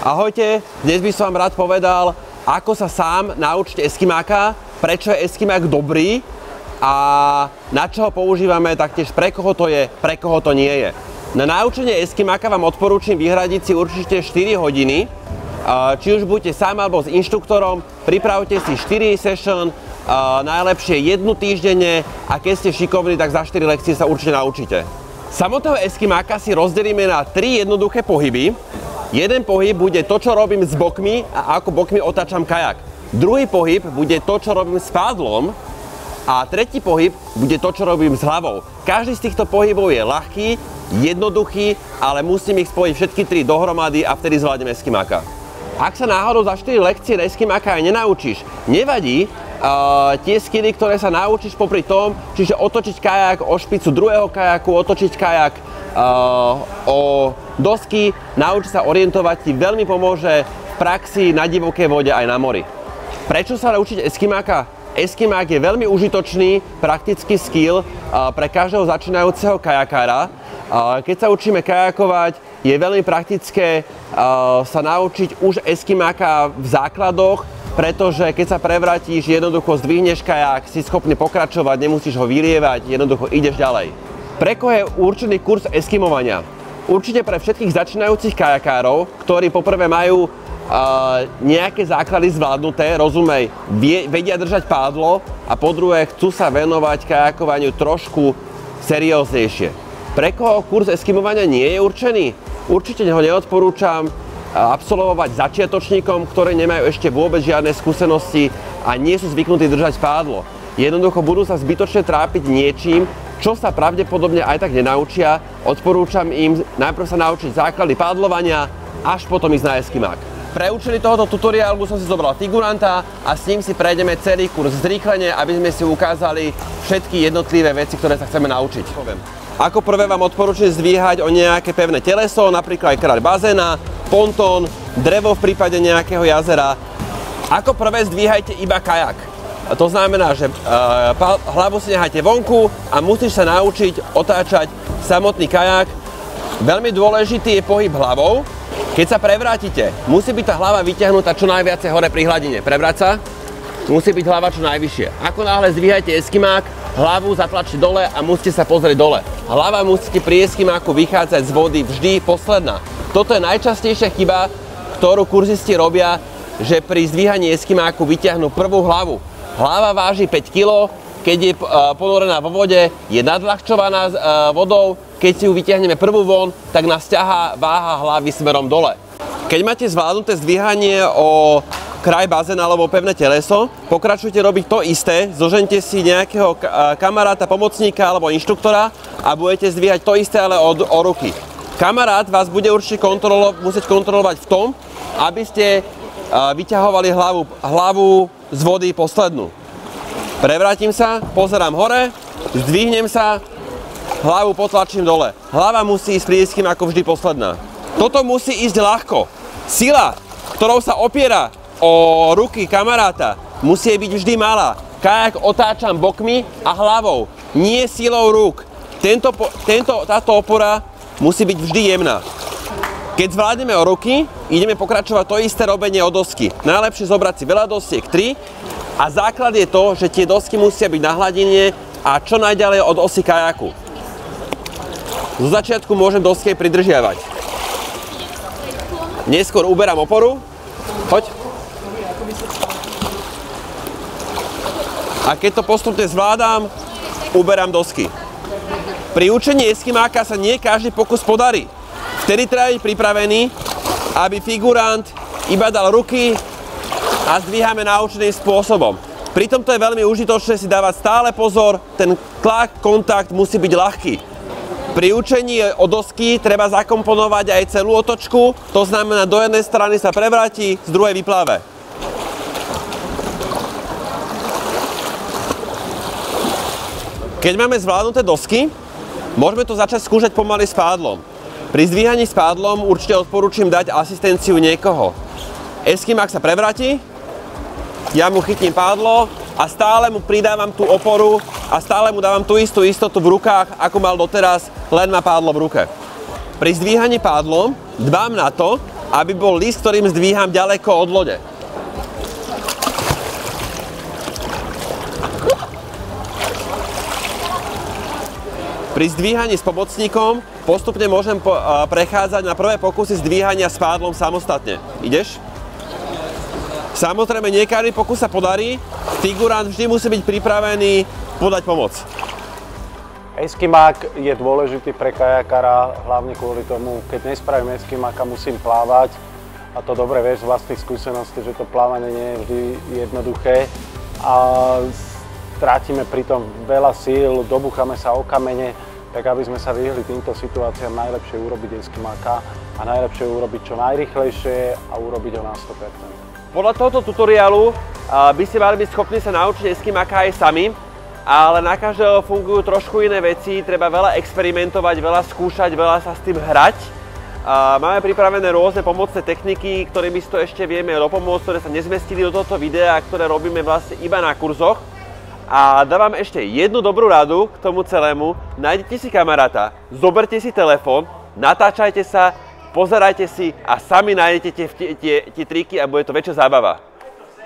Ahojte, dnes by som vám rád povedal, ako sa sám naučiť eskimáka, prečo je eskimák dobrý a na čo ho používame, taktiež pre koho to je, pre koho to nie je. Na naučenie eskimáka vám odporúčam vyhradiť si určite 4 hodiny. Či už buďte sám alebo s inštruktorom, pripravte si 4 session, najlepšie jednu týždenne a keď ste šikovní, tak za 4 lekcie sa určite naučíte. Samotného eskimáka si rozdelíme na 3 jednoduché pohyby. Jeden pohyb bude to, čo robím s bokmi a ako bokmi otáčam kajak. Druhý pohyb bude to, čo robím s pádlom. A tretí pohyb bude to, čo robím s hlavou. Každý z týchto pohybov je ľahký, jednoduchý, ale musím ich spojiť všetky 3 dohromady a vtedy zvládnem eskimáka. Ak sa náhodou za 4 lekcie eskimáka aj nenaučíš, nevadí, tie skily, ktoré sa naučíš popri tom, čiže otočiť kajak o špicu druhého kajaku, otočiť kajak o dosky, naučiť sa orientovať ti veľmi pomôže v praxi na divokej vode aj na mori. Prečo sa naučiť eskimáka? Eskimák je veľmi užitočný, praktický skill pre každého začínajúceho kajakára. Keď sa učíme kajakovať, je veľmi praktické sa naučiť už eskimáka v základoch, pretože keď sa prevrátiš, jednoducho zdvihneš kajak, si schopný pokračovať, nemusíš ho vylievať, jednoducho ideš ďalej. Pre koho je určený kurz eskimovania? Určite pre všetkých začínajúcich kajakárov, ktorí poprvé majú nejaké základy zvládnuté, rozumej, vedia držať pádlo a po druhé chcú sa venovať kajakovaniu trošku serióznejšie. Pre koho kurz eskimovania nie je určený? Určite ho neodporúčam absolvovať začiatočníkom, ktorí nemajú ešte vôbec žiadne skúsenosti a nie sú zvyknutí držať pádlo. Jednoducho budú sa zbytočne trápiť niečím, čo sa pravdepodobne aj tak nenaučia. Odporúčam im najprv sa naučiť základy pádlovania, až potom ísť na eskimák. Pre účely tohoto tutoriálu som si zobral figuranta a s ním si prejdeme celý kurz zrýchlene, aby sme si ukázali všetky jednotlivé veci, ktoré sa chceme naučiť. Ako prvé vám odporúčam zdvíhať o nejaké pevné teleso, napríklad aj kráľ bazéna, pontón, drevo v prípade nejakého jazera. Ako prvé zdvíhajte iba kajak. To znamená, že hlavu si nechajte vonku a musíš sa naučiť otáčať samotný kajak. Veľmi dôležitý je pohyb hlavou. Keď sa prevrátite, musí byť tá hlava vyťahnutá čo najviac hore pri hladine. Prevrať sa, musí byť hlava čo najvyššie. Ako náhle zdvíhajte eskimák, hlavu zatlačte dole a musíte sa pozrieť dole. Hlava musíte pri eskimáku vychádzať z vody vždy posledná. Toto je najčastejšia chyba, ktorú kurzisti robia, že pri zdvíhaní eskimáku vyťahnú prvú hlavu. Hlava váži 5 kg, keď je ponorená vo vode, je nadľahčovaná vodou, keď si ju vyťahneme prvú von, tak nás ťahá váha hlavy smerom dole. Keď máte zvládnuté zdvíhanie o kraj bazéna alebo pevné teleso, pokračujte robiť to isté, zožente si nejakého kamaráta, pomocníka alebo inštruktora a budete zdvíhať to isté, ale o ruky. Kamarát vás bude určite musieť kontrolovať v tom, aby ste vyťahovali hlavu z vody poslednú. Prevrátim sa, pozerám hore, zdvihnem sa, hlavu potlačím dole. Hlava musí ísť pri eskimáku vždy posledná. Toto musí ísť ľahko. Sila, ktorou sa opiera o ruky kamaráta, musí byť vždy malá. Kajak otáčam bokmi a hlavou, nie silou rúk. Táto opora musí byť vždy jemná. Keď zvládneme o ruky, ideme pokračovať to isté robenie o dosky. Najlepšie zobrať si veľa dosiek, 3. A základ je to, že tie dosky musia byť na hladine a čo najďalej od osy kajaku. Zo začiatku môžem dosky pridržiavať. Neskôr uberám oporu. Poď. A keď to postupne zvládam, uberám dosky. Pri učení eskimáka sa nie každý pokus podarí. Vtedy treba byť pripravený, aby figurant iba dal ruky a zdvíhame naučeným spôsobom. Pritom to je veľmi užitočné si dávať stále pozor, ten tlak, kontakt musí byť ľahký. Pri učení o dosky treba zakomponovať aj celú otočku, to znamená do jednej strany sa prevráti, z druhej vypláve. Keď máme zvládnuté dosky, môžeme to začať skúšať pomaly s pádlom. Pri zdvíhaní s pádlom určite odporúčam dať asistenciu niekoho. Eskimák sa prevráti, ja mu chytím pádlo a stále mu pridávam tú oporu a stále mu dávam tú istú istotu v rukách, ako mal doteraz, len má pádlo v ruke. Pri zdvíhaní pádlom dbám na to, aby bol list, ktorým zdvíham ďaleko od lode. Pri zdvíhaní s pomocníkom postupne môžem prechádzať na prvé pokusy zdvíhania s pádlom samostatne. Ideš? Samozrejme, nie každý pokus sa podarí, figurant vždy musí byť pripravený podať pomoc. Eskimák je dôležitý pre kajakára, hlavne kvôli tomu, keď nespravím eskimáka, musím plávať. A to dobre vieš z vlastných skúseností, že to plávanie nie je vždy jednoduché. A trátime pritom veľa síl, dobúchame sa o kamene, tak aby sme sa vyhli týmto situáciám, najlepšie urobiť eskimáka a najlepšie urobiť čo najrýchlejšie a urobiť ho na 100%. Podľa tohto tutoriálu by ste mali byť schopní sa naučiť eskimáka aj sami, ale na každého fungujú trošku iné veci, treba veľa experimentovať, veľa skúšať, veľa sa s tým hrať. Máme pripravené rôzne pomocné techniky, ktorými si to ešte vieme dopomôcť, ktoré sa nezmestili do tohto videa, ktoré robíme vlastne iba na kurzoch. A dávam ešte jednu dobrú radu k tomu celému. Nájdete si kamaráta, zoberte si telefón, natáčajte sa, pozerajte si a sami nájdete tie triky a bude to väčšia zábava.